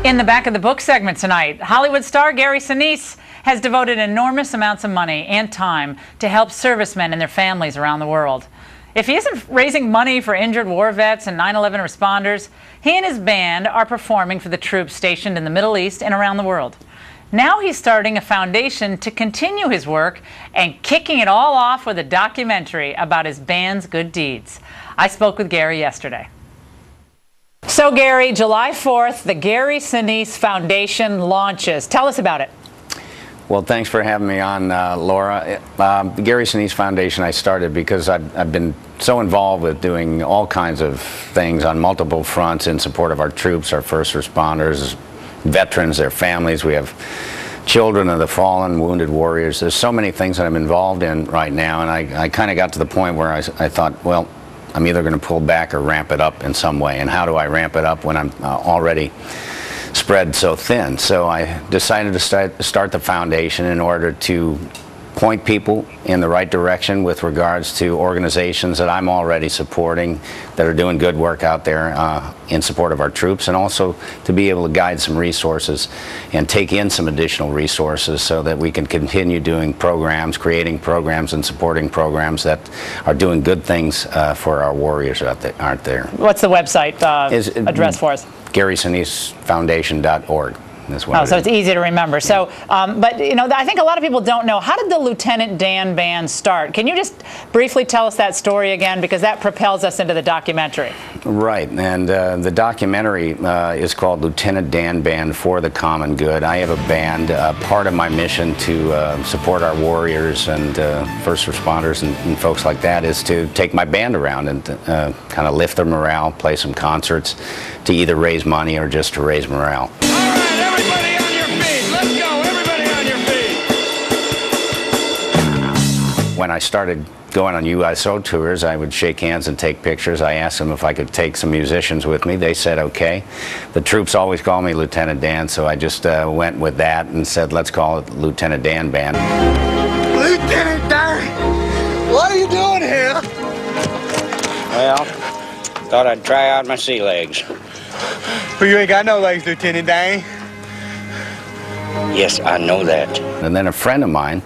In the back of the book segment tonight, Hollywood star Gary Sinise has devoted enormous amounts of money and time to help servicemen and their families around the world. If he isn't raising money for injured war vets and 9/11 responders, he and his band are performing for the troops stationed in the Middle East and around the world. Now he's starting a foundation to continue his work and kicking it all off with a documentary about his band's good deeds. I spoke with Gary yesterday. So Gary, July 4th, the Gary Sinise Foundation launches. Tell us about it. Well, thanks for having me on, Laura. The Gary Sinise Foundation I started because I've been so involved with doing all kinds of things on multiple fronts in support of our troops, our first responders, veterans, their families. We have children of the fallen, wounded warriors. There's so many things that I'm involved in right now, and I kind of got to the point where I thought, well, I'm either going to pull back or ramp it up in some way. And how do I ramp it up when I'm already spread so thin? So I decided to start the foundation in order to point people in the right direction with regards to organizations that I'm already supporting that are doing good work out there in support of our troops, and also to be able to guide some resources and take in some additional resources so that we can continue doing programs, creating programs and supporting programs that are doing good things for our warriors out there. What's the website address for us? GarySiniseFoundation.org. So it's easy to remember. So, but you know, I think a lot of people don't know, how did the Lieutenant Dan Band start? Can you just briefly tell us that story again, because that propels us into the documentary? Right, and the documentary is called Lieutenant Dan Band for the Common Good. I have a band. Part of my mission to support our warriors and first responders and folks like that is to take my band around and kind of lift their morale, play some concerts to either raise money or just to raise morale. Everybody on your feet! Let's go! Everybody on your feet! When I started going on USO tours, I would shake hands and take pictures. I asked them if I could take some musicians with me. They said okay. The troops always call me Lieutenant Dan, so I just went with that and said, let's call it Lieutenant Dan Band. Lieutenant Dan, what are you doing here? Well, thought I'd try out my sea legs. Well, you ain't got no legs, Lieutenant Dan. Yes, I know that. And then a friend of mine,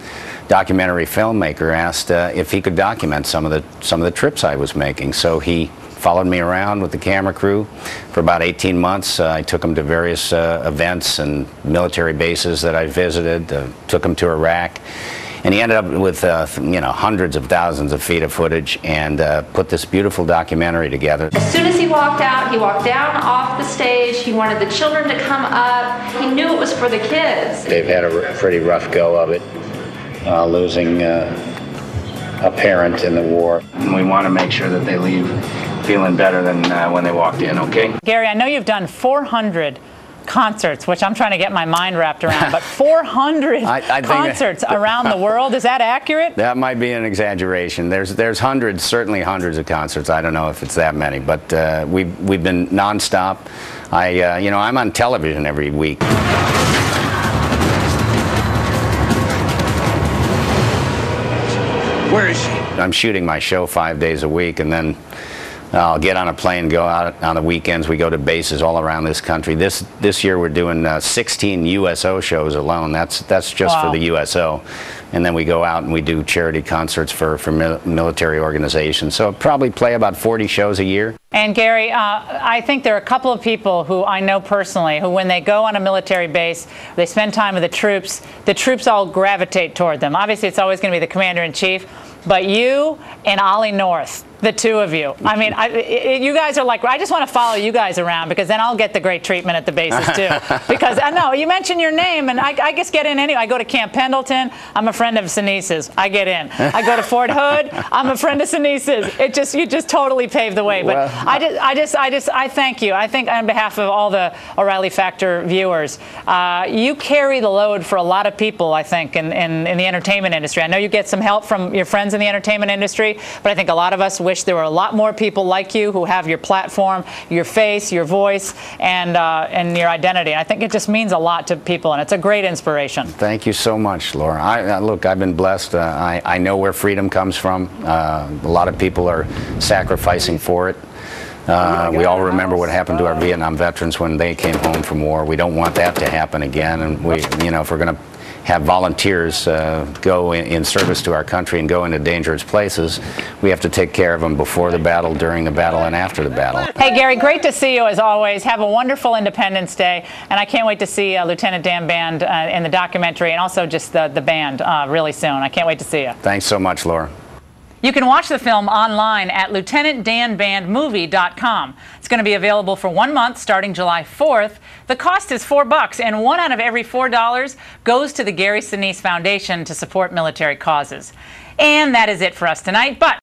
documentary filmmaker, asked if he could document some of the trips I was making. So he followed me around with the camera crew for about 18 months. I took him to various events and military bases that I visited, took him to Iraq. And he ended up with hundreds of thousands of feet of footage and put this beautiful documentary together. As soon as he walked out, he walked down off the stage. He wanted the children to come up. He knew it was for the kids. They've had a pretty rough go of it, losing a parent in the war. And we want to make sure that they leave feeling better than when they walked in, okay? Gary, I know you've done 400 concerts, which I'm trying to get my mind wrapped around, but 400 concerts around the world, is that accurate? That might be an exaggeration. There's hundreds, certainly hundreds of concerts. I don't know if it's that many, but we've been nonstop. I'm on television every week. Where is she? I'm shooting my show 5 days a week, and then I'll get on a plane, go out on the weekends. We go to bases all around this country. This year we're doing 16 USO shows alone. That's just for the USO. And then we go out and we do charity concerts for military organizations. So I'll probably play about 40 shows a year. And Gary, I think there are a couple of people who I know personally who, when they go on a military base, they spend time with the troops all gravitate toward them. Obviously, it's always going to be the commander-in-chief, but you and Ollie North, the two of you. I mean, you guys are like, I just want to follow you guys around, because then I'll get the great treatment at the bases too. Because I know you mentioned your name, and I just get in anyway. I go to Camp Pendleton. I'm a friend of Sinise's. I get in. I go to Fort Hood. I'm a friend of Sinise's. You just totally paved the way. But well, I thank you. I think on behalf of all the O'Reilly Factor viewers, you carry the load for a lot of people, I think, in the entertainment industry. I know you get some help from your friends in the entertainment industry, but I think a lot of us wish there were a lot more people like you who have your platform, your face, your voice, and your identity. And I think it just means a lot to people, and it's a great inspiration. Thank you so much, Laura. Look, I've been blessed. I know where freedom comes from. A lot of people are sacrificing for it. We all remember what happened to our Vietnam veterans when they came home from war. We don't want that to happen again. And we, if we're going to have volunteers go in service to our country and go into dangerous places, we have to take care of them before the battle, during the battle, and after the battle. Hey, Gary, great to see you as always. Have a wonderful Independence Day. And I can't wait to see Lieutenant Dan Band in the documentary, and also just the band really soon. I can't wait to see you. Thanks so much, Laura. You can watch the film online at lieutenantdanbandmovie.com. It's going to be available for 1 month starting July 4th. The cost is $4, and 1 out of every $4 goes to the Gary Sinise Foundation to support military causes. And that is it for us tonight. But